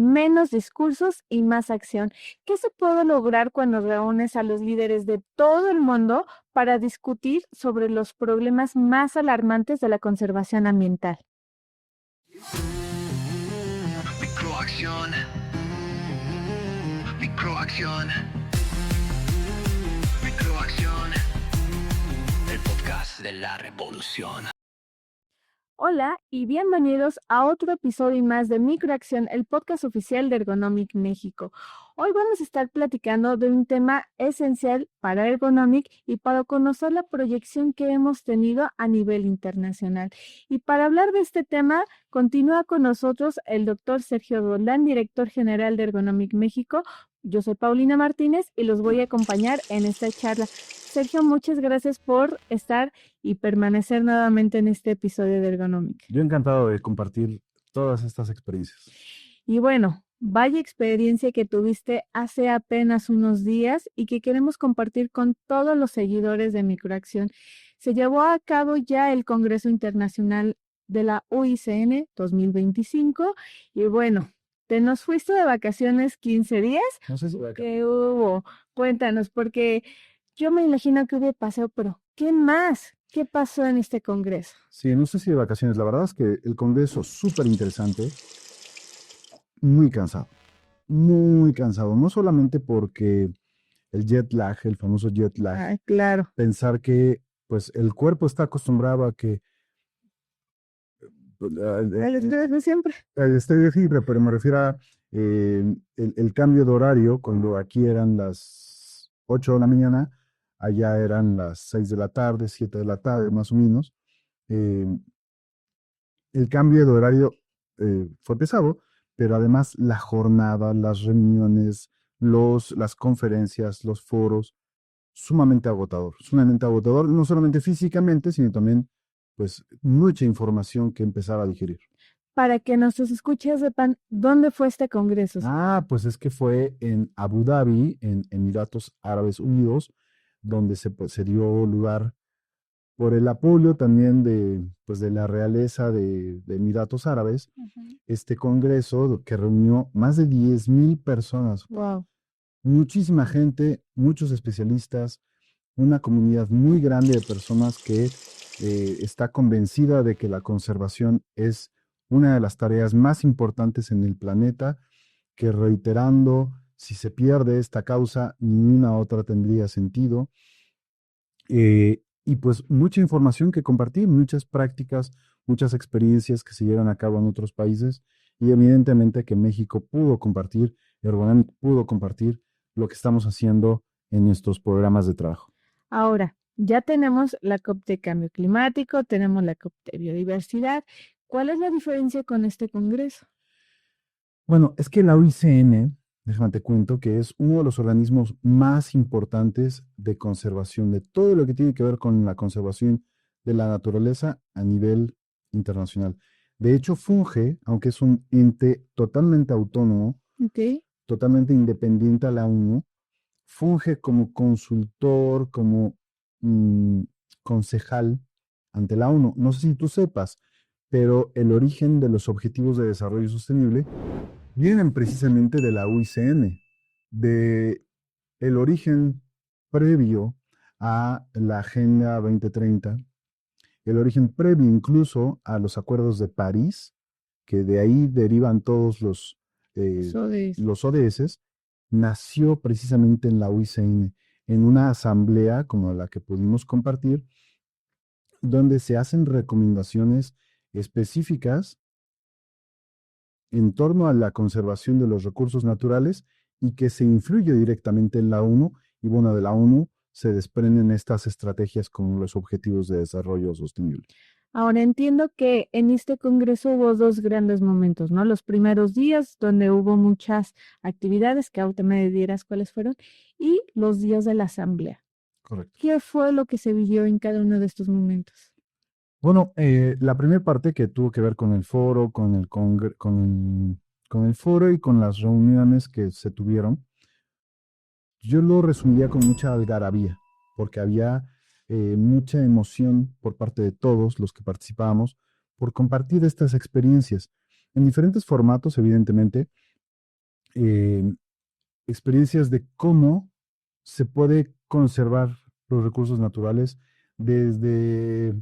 menos discursos y más acción. ¿Qué se puede lograr cuando reúnes a los líderes de todo el mundo para discutir sobre los problemas más alarmantes de la conservación ambiental? Microacción, microacción, microacción. El podcast de la revolución. Hola y bienvenidos a otro episodio más de Microacción, el podcast oficial de Ergonomic México. Hoy vamos a estar platicando de un tema esencial para Ergonomic y para conocer la proyección que hemos tenido a nivel internacional. Y para hablar de este tema, continúa con nosotros el doctor Sergio Roldán, director general de Ergonomic México. Yo soy Paulina Martínez y los voy a acompañar en esta charla. Sergio, muchas gracias por estar y permanecer nuevamente en este episodio de Ergonomic. Yo encantado de compartir todas estas experiencias. Y bueno, vaya experiencia que tuviste hace apenas unos días y que queremos compartir con todos los seguidores de Microacción. Se llevó a cabo ya el Congreso Internacional de la UICN 2025 y bueno, te nos fuiste de vacaciones 15 días. No sé si ¿Qué hubo? Cuéntanos, porque yo me imagino que hubo paseo, pero ¿qué más? ¿Qué pasó en este congreso? Sí, no sé si de vacaciones. La verdad es que el congreso súper interesante, muy cansado, muy cansado. No solamente porque el jet lag, el famoso jet lag, Ah, claro. pensar que pues el cuerpo está acostumbrado a que El estrés de siempre. esté de fibra, pero me refiero a el cambio de horario, cuando aquí eran las 8 de la mañana, allá eran las 6 de la tarde, 7 de la tarde, más o menos. Eh, el cambio de horario fue pesado, pero además la jornada, las reuniones, las conferencias, los foros, sumamente agotador, no solamente físicamente, sino también, pues, mucha información que empezar a digerir. Para que nuestros escuchas sepan dónde fue este congreso. Pues es que fue en Abu Dhabi, en Emiratos Árabes Unidos, donde se dio lugar por el apoyo también pues de la realeza de Emiratos Árabes, este congreso que reunió más de 10,000 personas, Wow. muchísima gente, muchos especialistas, una comunidad muy grande de personas que está convencida de que la conservación es una de las tareas más importantes en el planeta, que reiterando, si se pierde esta causa, ninguna otra tendría sentido. Y pues mucha información que compartir, muchas prácticas, muchas experiencias que se llevan a cabo en otros países y evidentemente que México pudo compartir, Ergonomic pudo compartir lo que estamos haciendo en estos programas de trabajo. Ahora, ya tenemos la COP de cambio climático, tenemos la COP de biodiversidad. ¿Cuál es la diferencia con este congreso? Bueno, es que la UICN, déjame te cuento, que es uno de los organismos más importantes de conservación, de todo lo que tiene que ver con la conservación de la naturaleza a nivel internacional. De hecho, funge, aunque es un ente totalmente autónomo, Ok. totalmente independiente a la ONU, funge como consultor, como mm, concejal ante la ONU. No sé si tú sepas, pero el origen de los Objetivos de Desarrollo Sostenible vienen precisamente de la UICN, de el origen previo a la Agenda 2030, el origen previo incluso a los acuerdos de París, que de ahí derivan todos Eso de los ODS, nació precisamente en la UICN, en una asamblea como la que pudimos compartir, donde se hacen recomendaciones específicas en torno a la conservación de los recursos naturales y que se influye directamente en la ONU. Y bueno, de la ONU se desprenden estas estrategias como los Objetivos de Desarrollo Sostenible. Ahora entiendo que en este congreso hubo dos grandes momentos, ¿no? Los primeros días donde hubo muchas actividades, que ahorita me dirás cuáles fueron, y los días de la asamblea. Correcto. ¿Qué fue lo que se vivió en cada uno de estos momentos? Bueno, la primera parte que tuvo que ver con el foro, con el foro y con las reuniones que se tuvieron, yo lo resumiría con mucha algarabía, porque había mucha emoción por parte de todos los que participábamos por compartir estas experiencias en diferentes formatos, evidentemente, eh, experiencias de cómo se puede conservar los recursos naturales desde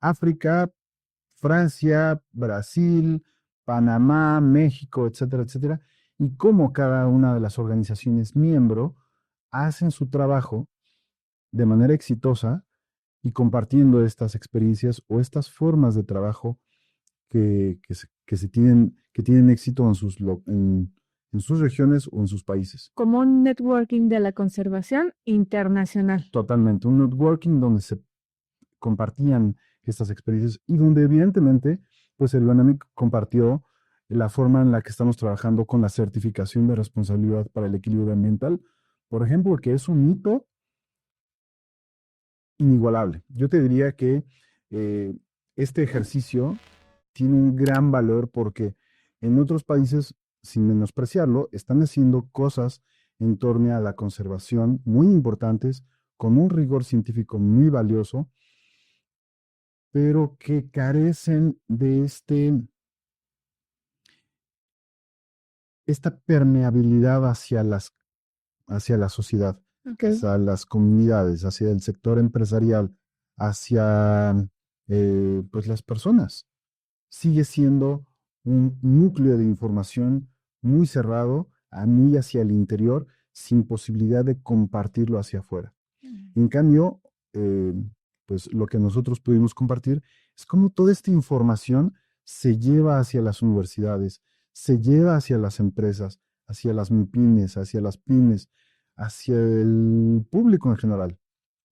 África, Francia, Brasil, Panamá, México, etcétera, etcétera, y cómo cada una de las organizaciones miembro hacen su trabajo de manera exitosa y compartiendo estas experiencias o estas formas de trabajo que tienen éxito en sus regiones o en sus países. Como un networking de la conservación internacional. Totalmente, un networking donde se compartían estas experiencias y donde evidentemente pues el UNAMIC compartió la forma en la que estamos trabajando con la certificación de responsabilidad para el equilibrio ambiental, por ejemplo, que es un hito inigualable. Yo te diría que este ejercicio tiene un gran valor porque en otros países, sin menospreciarlo, están haciendo cosas en torno a la conservación muy importantes, con un rigor científico muy valioso, pero que carecen de esta permeabilidad hacia la sociedad, hacia las comunidades, hacia el sector empresarial, hacia pues las personas. Sigue siendo un núcleo de información muy cerrado, muy hacia el interior, sin posibilidad de compartirlo hacia afuera. En cambio, pues lo que nosotros pudimos compartir es cómo toda esta información se lleva hacia las universidades, se lleva hacia las empresas, hacia las MIPYMES, hacia las pymes, hacia el público en general,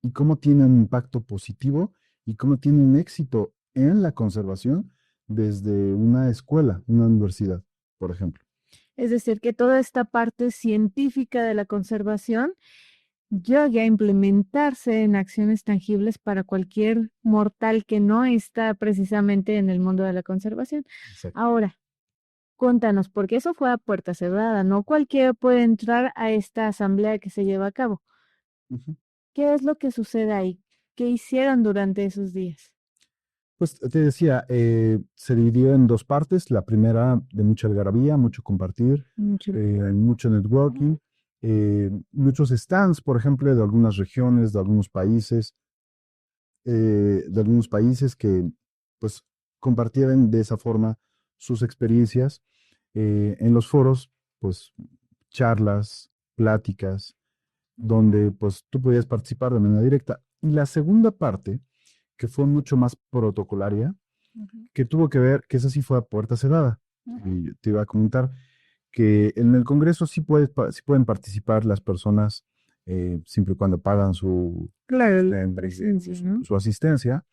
y cómo tiene un impacto positivo y cómo tiene un éxito en la conservación desde una escuela, una universidad, por ejemplo. Es decir, que toda esta parte científica de la conservación llegue a implementarse en acciones tangibles para cualquier mortal que no está precisamente en el mundo de la conservación. Exacto. Ahora, cuéntanos, porque eso fue a puerta cerrada, no cualquiera puede entrar a esta asamblea que se lleva a cabo. Ujú. ¿Qué es lo que sucede ahí? ¿Qué hicieron durante esos días? Pues te decía, se dividió en dos partes. La primera de mucha algarabía, mucho compartir, mucho networking, muchos stands, por ejemplo, de algunas regiones, de algunos países que pues compartieran de esa forma sus experiencias. En los foros, pues charlas, pláticas, donde pues tú podías participar de manera directa. Y la segunda parte, que fue mucho más protocolaria, que tuvo que ver, que esa sí fue a puerta cerrada. Y te iba a comentar que en el Congreso sí pueden participar las personas siempre y cuando pagan Claro, la presencia, ¿no? su asistencia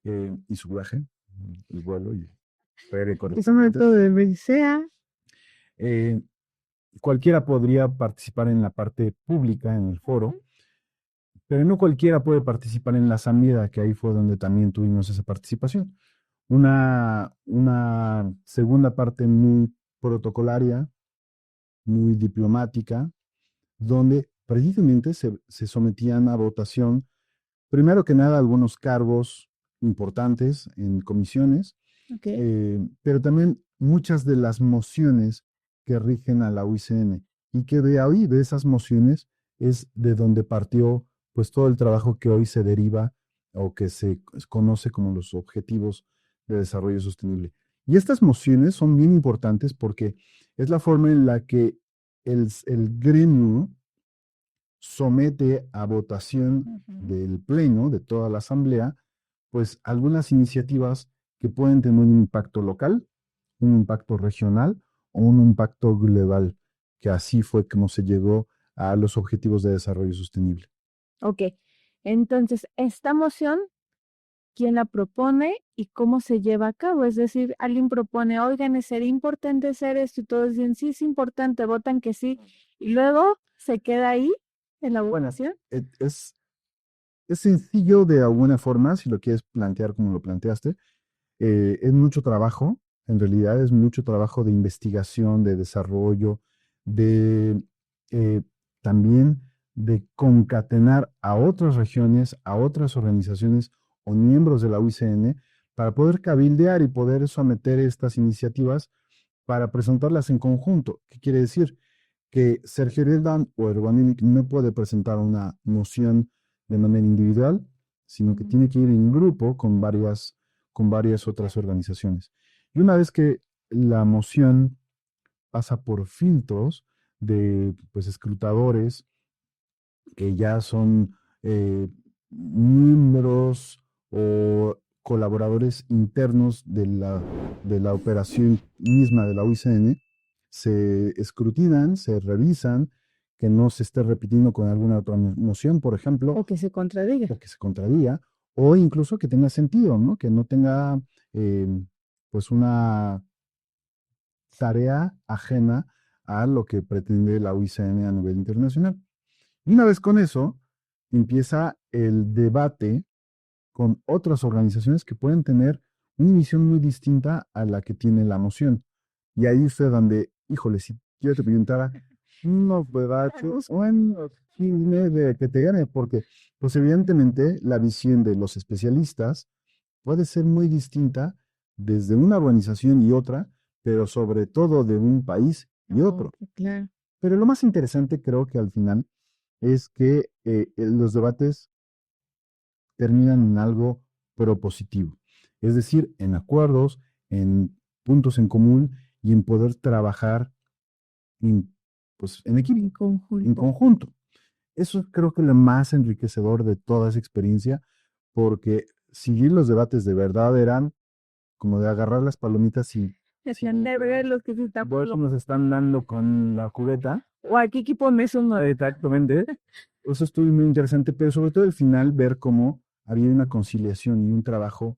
y su viaje, el vuelo y feria y Y sobre todo de sea. eh, cualquiera podría participar en la parte pública, en el foro, pero no cualquiera puede participar en la asamblea, que ahí fue donde también tuvimos esa participación. Una segunda parte muy protocolaria, muy diplomática, donde precisamente se sometían a votación, primero que nada, algunos cargos importantes en comisiones, pero también muchas de las mociones que rigen a la UICN, y que de ahí, de esas mociones, es de donde partió pues todo el trabajo que hoy se deriva o que se conoce como los Objetivos de Desarrollo Sostenible. Y estas mociones son bien importantes porque es la forma en la que el gremio somete a votación del pleno, de toda la asamblea, pues algunas iniciativas que pueden tener un impacto local, un impacto regional o un impacto global, que así fue como se llegó a los Objetivos de Desarrollo Sostenible. Ok, entonces, esta moción, ¿quién la propone y cómo se lleva a cabo? Es decir, alguien propone, oigan, sería importante hacer esto y todos dicen, sí, es importante, votan que sí, y luego se queda ahí en la votación. Es sencillo de alguna forma, si lo quieres plantear como lo planteaste. Es mucho trabajo, en realidad es mucho trabajo de investigación, de desarrollo, de eh, también de concatenar a otras regiones, a otras organizaciones o miembros de la UICN para poder cabildear y poder someter estas iniciativas para presentarlas en conjunto. ¿Qué quiere decir? Que Sergio Redan o Ergonomic no puede presentar una moción de manera individual, sino que tiene que ir en grupo con varias otras organizaciones. Y una vez que la moción pasa por filtros de pues, escrutadores que ya son miembros o colaboradores internos de la operación misma de la UICN, se escrutinan, se revisan, que no se esté repitiendo con alguna otra moción, por ejemplo, O que se contradiga. o que se contradiga, o incluso que tenga sentido, ¿no? Que no tenga pues una tarea ajena a lo que pretende la UICN a nivel internacional. Y una vez con eso, empieza el debate con otras organizaciones que pueden tener una visión muy distinta a la que tiene la moción. Y ahí usted donde, híjole, si yo te preguntara, no, ¿verdad? Bueno, dime de que te gane, porque pues evidentemente la visión de los especialistas puede ser muy distinta desde una organización y otra, pero sobre todo de un país y otro. Claro. Pero lo más interesante creo que al final es que los debates terminan en algo propositivo, es decir, en acuerdos, en puntos en común y en poder trabajar pues, en equipo, En conjunto. en conjunto. Eso creo que es lo más enriquecedor de toda esa experiencia, porque seguir los debates de verdad eran como de agarrar las palomitas y Hacían nervios los que se están. por eso nos están dando con la cubeta. O aquí equipo me uno. Exactamente. Eso estuvo muy interesante, pero sobre todo al final ver cómo había una conciliación y un trabajo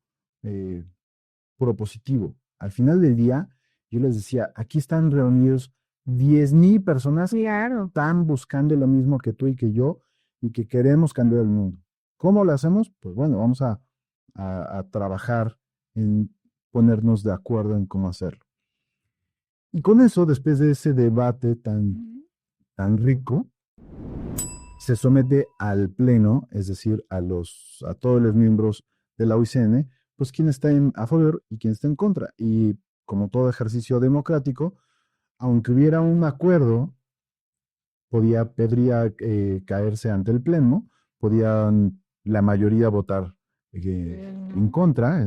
propositivo. Al final del día, yo les decía, aquí están reunidos 10,000 personas que Claro. están buscando lo mismo que tú y que yo y que queremos cambiar el mundo. ¿Cómo lo hacemos? Pues bueno, vamos a trabajar en ponernos de acuerdo en cómo hacerlo. Y con eso, después de ese debate tan rico, se somete al pleno, es decir, a todos los miembros de la UICN, pues quién está a favor y quién está en contra. Y como todo ejercicio democrático, aunque hubiera un acuerdo, podría caerse ante el pleno, podían la mayoría votar en contra,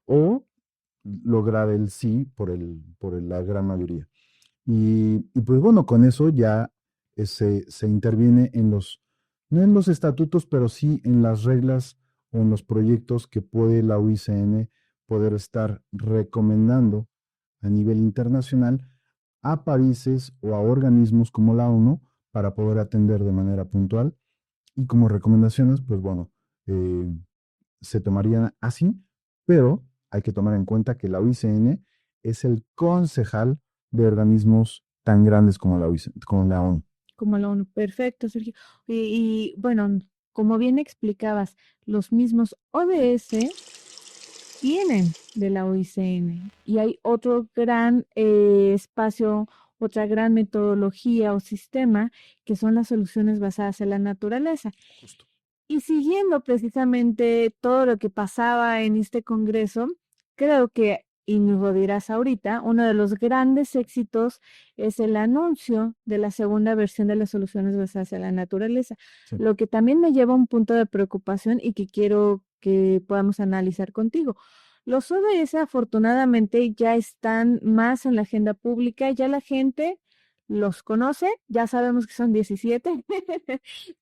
o lograr el sí por la gran mayoría. Y pues bueno, con eso ya se interviene no en los estatutos, pero sí en las reglas o en los proyectos que puede la UICN poder estar recomendando a nivel internacional a países o a organismos como la ONU para poder atender de manera puntual. Y como recomendaciones, pues bueno, se tomarían así, pero hay que tomar en cuenta que la UICN es el concejal de organismos tan grandes como como la ONU. Como la ONU. Perfecto, Sergio. Bueno, como bien explicabas, los mismos ODS vienen de la OICN y hay otro gran espacio, otra gran metodología o sistema que son las soluciones basadas en la naturaleza. Justo. Y siguiendo precisamente todo lo que pasaba en este congreso, creo que, y nos lo dirás ahorita, uno de los grandes éxitos es el anuncio de la segunda versión de las soluciones basadas en la naturaleza, Sí. lo que también me lleva a un punto de preocupación y que quiero que podamos analizar contigo. Los ODS afortunadamente ya están más en la agenda pública, ya la gente los conoce, ya sabemos que son 17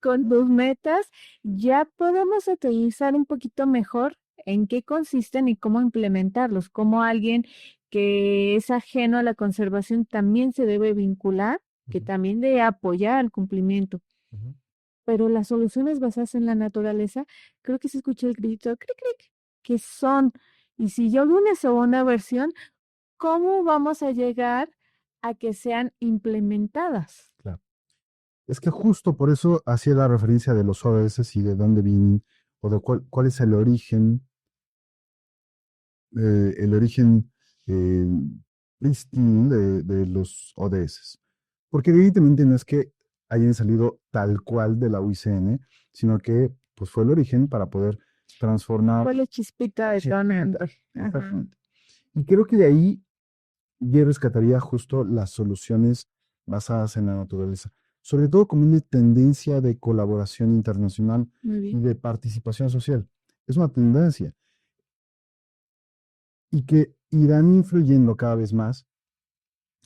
con tus metas, ya podemos aterrizar un poquito mejor en qué consisten y cómo implementarlos, cómo alguien que es ajeno a la conservación también se debe vincular, que también debe apoyar el cumplimiento. Pero las soluciones basadas en la naturaleza, creo que se escucha el grito, cric, cric, que son, y si yo doy una segunda versión, ¿cómo vamos a llegar a que sean implementadas? Claro. Es que justo por eso hacía la referencia de los ODS y de dónde vienen, o de cuál es el origen eh, prístino de los ODS. Porque evidentemente no es que hayan salido tal cual de la UICN, sino que pues, fue el origen para poder transformar. Fue la chispita de Sí, tonel. Ajá. exactamente. Y creo que de ahí yo rescataría justo las soluciones basadas en la naturaleza, sobre todo como una tendencia de colaboración internacional Muy y bien. de participación social. Es una tendencia y que irán influyendo cada vez más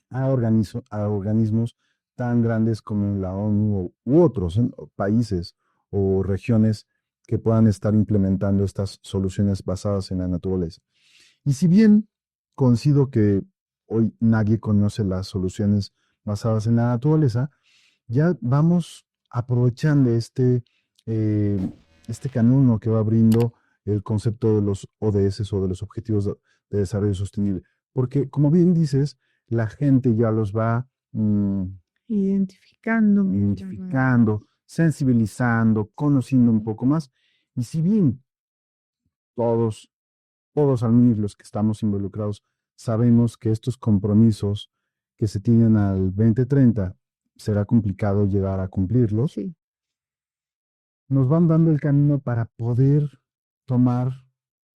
a organismos tan grandes como la ONU u otros países o regiones que puedan estar implementando estas soluciones basadas en la naturaleza. Y si bien coincido que hoy nadie conoce las soluciones basadas en la naturaleza, ya vamos aprovechando este camino que va abriendo el concepto de los ODS o de los Objetivos de Desarrollo Sostenible. Porque, como bien dices, la gente ya los va Identificando. identificando, sensibilizando, conociendo un poco más. Y si bien todos, todos al menos los que estamos involucrados, sabemos que estos compromisos que se tienen al 2030 será complicado llegar a cumplirlos, Sí. nos van dando el camino para poder tomar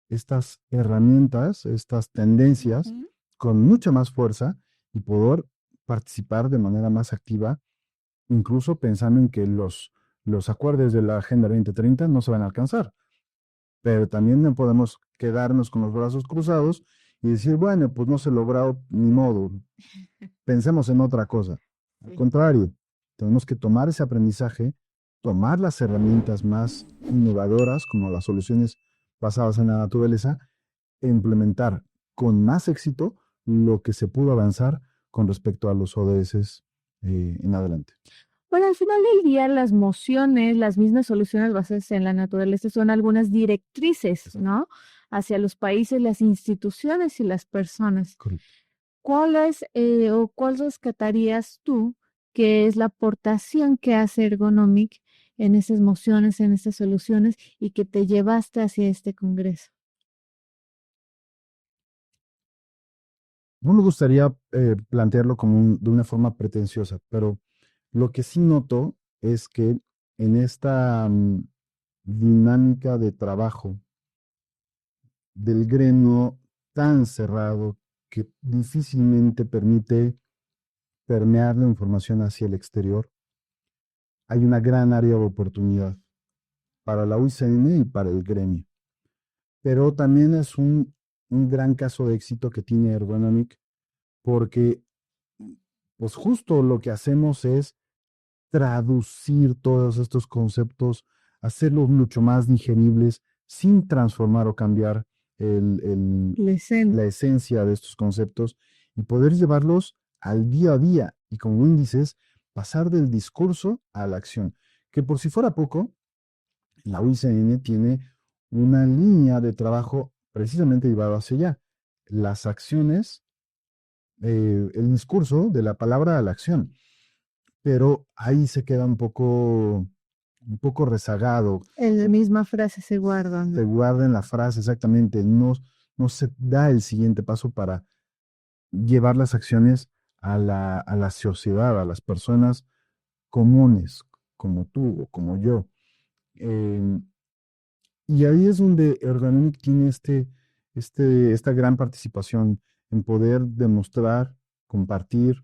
estas herramientas, estas tendencias Ujú. con mucha más fuerza y poder participar de manera más activa, incluso pensando en que los acuerdos de la Agenda 2030 no se van a alcanzar, pero también no podemos quedarnos con los brazos cruzados y decir, bueno, pues no se logró ni modo, pensemos en otra cosa. Al Sí. contrario, tenemos que tomar ese aprendizaje, tomar las herramientas más innovadoras, como las soluciones basadas en la naturaleza, e implementar con más éxito lo que se pudo avanzar con respecto a los ODS en adelante. Bueno, al final del día, las mociones, las mismas soluciones basadas en la naturaleza son algunas directrices, Exacto. ¿no? Hacia los países, las instituciones y las personas. Correcto. ¿Cuál rescatarías tú que es la aportación que hace Ergonomic en esas mociones, en estas soluciones y que te llevaste hacia este congreso? No me gustaría plantearlo como de una forma pretenciosa, pero lo que sí noto es que en esta dinámica de trabajo del gremio tan cerrado que difícilmente permite permear la información hacia el exterior, hay una gran área de oportunidad para la UICN y para el gremio. Pero también es un gran caso de éxito que tiene Ergonomic porque pues justo lo que hacemos es traducir todos estos conceptos, hacerlos mucho más digeribles sin transformar o cambiar la esencia de estos conceptos y poder llevarlos al día a día y como bien dices, pasar del discurso a la acción. Que por si fuera poco, la UICN tiene una línea de trabajo precisamente llevada hacia allá. Las acciones, el discurso de la palabra a la acción, pero ahí se queda un poco rezagado. En la misma frase se guardan. Se guarda en la frase exactamente, no, no se da el siguiente paso para llevar las acciones a la sociedad, a las personas comunes, como tú o como yo. Em, y ahí es donde Ergonomic tiene esta gran participación en poder demostrar, compartir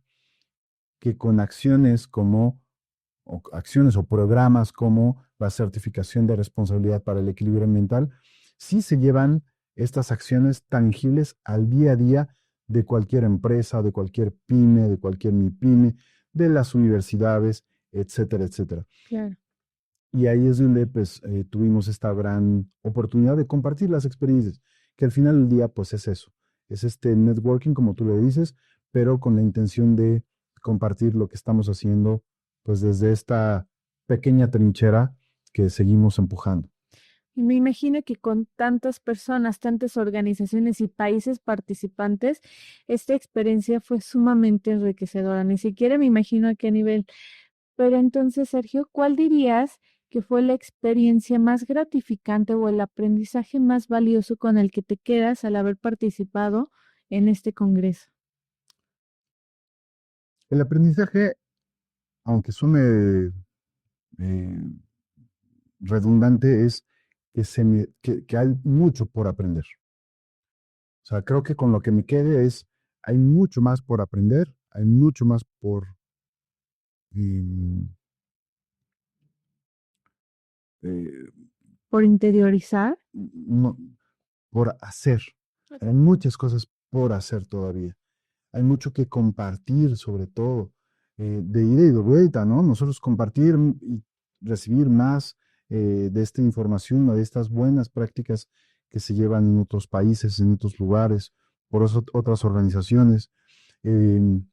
que con acciones como o acciones o programas como la certificación de responsabilidad para el equilibrio ambiental, sí se llevan estas acciones tangibles al día a día de cualquier empresa, de cualquier pyme, de cualquier MIPYME, de las universidades, etcétera, etcétera. Claro. Y ahí es donde pues, tuvimos esta gran oportunidad de compartir las experiencias, que al final del día pues es eso, es este networking como tú le dices, pero con la intención de compartir lo que estamos haciendo pues desde esta pequeña trinchera que seguimos empujando. Y me imagino que con tantas personas, tantas organizaciones y países participantes, esta experiencia fue sumamente enriquecedora. Ni siquiera me imagino a qué nivel. Pero entonces, Sergio, ¿cuál dirías que fue la experiencia más gratificante o el aprendizaje más valioso con el que te quedas al haber participado en este congreso? El aprendizaje, aunque suene eh, redundante, es que hay mucho por aprender. O sea, creo que con lo que me quede es, hay mucho más por aprender, hay mucho más por, em, eh, Por interiorizar. no, por hacer. Hay muchas cosas por hacer todavía. Hay mucho que compartir, sobre todo, de ida y de vuelta, ¿no? Nosotros compartir y recibir más de esta información o de estas buenas prácticas que se llevan en otros países, en otros lugares, por otras organizaciones. Em,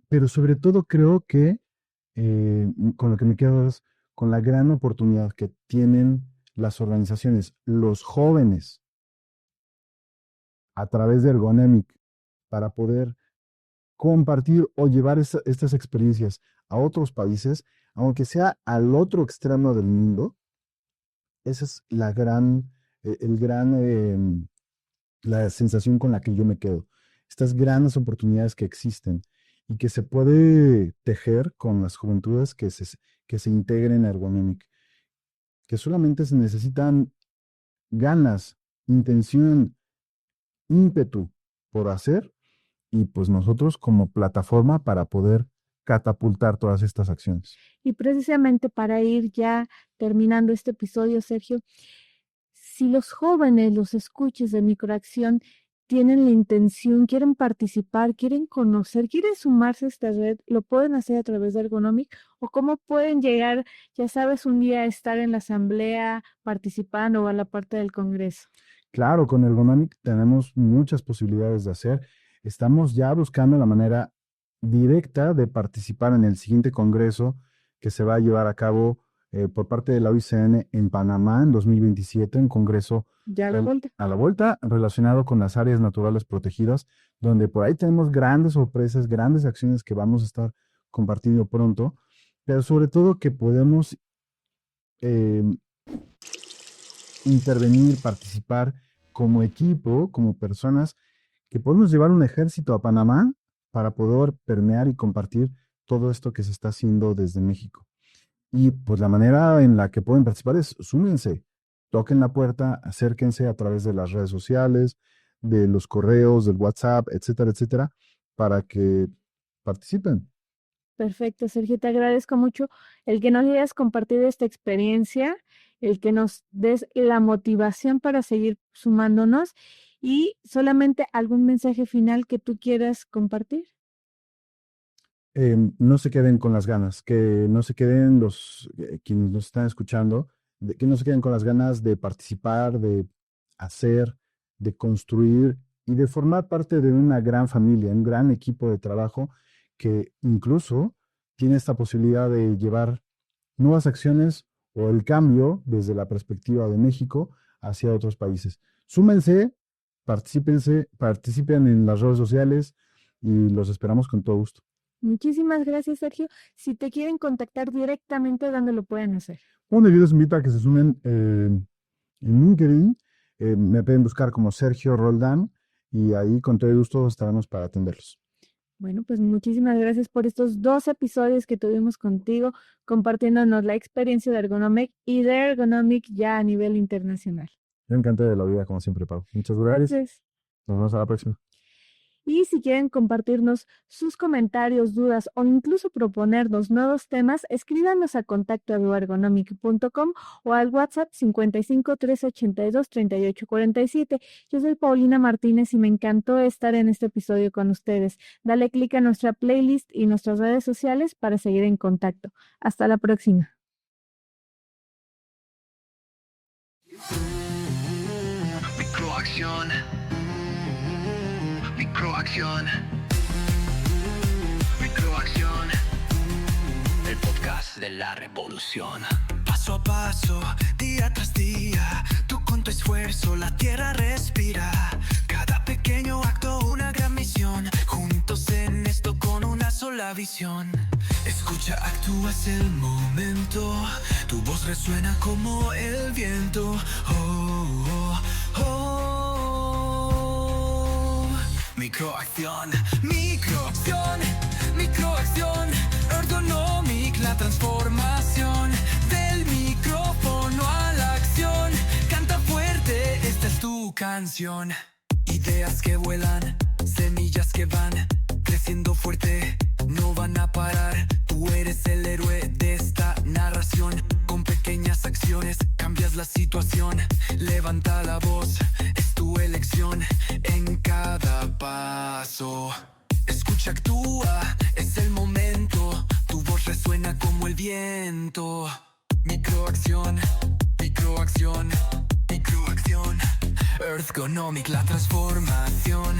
pero sobre todo creo que con lo que me quedo es con la gran oportunidad que tienen las organizaciones, los jóvenes, a través de Ergonemic, para poder compartir o llevar estas experiencias a otros países, aunque sea al otro extremo del mundo. Esa es la sensación con la que yo me quedo. Estas grandes oportunidades que existen y que se puede tejer con las juventudes que se integren a Ergonemic, que solamente se necesitan ganas, intención, ímpetu por hacer, y pues nosotros como plataforma para poder catapultar todas estas acciones. Y precisamente para ir ya terminando este episodio, Sergio, si los jóvenes, los escuches de Microacción, tienen la intención, quieren participar, quieren conocer, quieren sumarse a esta red, lo pueden hacer a través de Ergonomic, o cómo pueden llegar, ya sabes, un día a estar en la asamblea participando o a la parte del Congreso. Claro, con Ergonomic tenemos muchas posibilidades de hacer. Estamos ya buscando la manera directa de participar en el siguiente congreso que se va a llevar a cabo por parte de la OICN en Panamá en 2027, un congreso Ya a la vuelta. a la vuelta relacionado con las áreas naturales protegidas, donde por ahí tenemos grandes sorpresas, grandes acciones que vamos a estar compartiendo pronto, pero sobre todo que podemos intervenir, participar como equipo, como personas, que podemos llevar un ejército a Panamá para poder permear y compartir todo esto que se está haciendo desde México. Y pues la manera en la que pueden participar es súmense, toquen la puerta, acérquense a través de las redes sociales, de los correos, del WhatsApp, etcétera, etcétera, para que participen. Perfecto, Sergio, te agradezco mucho el que nos hayas compartido esta experiencia, el que nos des la motivación para seguir sumándonos y solamente algún mensaje final que tú quieras compartir. No se queden con las ganas, que no se queden quienes nos están escuchando, que no se queden con las ganas de participar, de hacer, de construir y de formar parte de una gran familia, un gran equipo de trabajo que incluso tiene esta posibilidad de llevar nuevas acciones o el cambio desde la perspectiva de México hacia otros países. Súmense, participen en las redes sociales y los esperamos con todo gusto. Muchísimas gracias, Sergio. Si te quieren contactar directamente, ¿dónde lo pueden hacer? Bueno, yo les invito a que se sumen en LinkedIn. Me pueden buscar como Sergio Roldán y ahí con todo gusto estaremos para atenderlos. Bueno, pues muchísimas gracias por estos 2 episodios que tuvimos contigo, compartiéndonos la experiencia de Ergonomic y de Ergonomic ya a nivel internacional. Yo encanté de la vida, como siempre, Pau. Muchas gracias. Gracias. Nos vemos a la próxima. Y si quieren compartirnos sus comentarios, dudas o incluso proponernos nuevos temas, escríbanos a contacto@ergonomic.com o al WhatsApp 55 382 3847. Yo soy Paulina Martínez y me encantó estar en este episodio con ustedes. Dale clic a nuestra playlist y nuestras redes sociales para seguir en contacto. Hasta la próxima. Microacción. Microacción. Microacción. El podcast de la revolución. Paso a paso, día tras día, tú con tu esfuerzo la tierra respira. Cada pequeño acto, una gran misión. Juntos en esto con una sola visión. Escucha, actúas el momento. Tu voz resuena como el viento. Oh, oh, oh. Microacción, microacción, microacción. Ergonomic, la transformación del micrófono a la acción. Canta fuerte, esta es tu tu canción. Ideas que vuelan, semillas que van creciendo fuerte, no van a parar. Tú eres el héroe de esta narración. Con pequeñas acciones cambias la situación. Levanta la voz, es tu elección en cada paso. Escucha, actúa, es el momento. Tu voz resuena como el viento. Microacción, microacción, microacción. Ergonomic, la transformación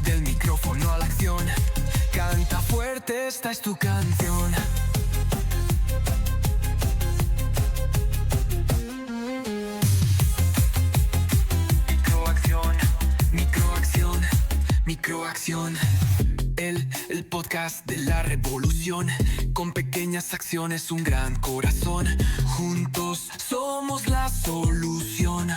del micrófono a la acción. Canta fuerte, esta es tu canción. Microacción, microacción, microacción. El podcast de la revolución. Con pequeñas acciones, un gran corazón. Juntos somos la solución.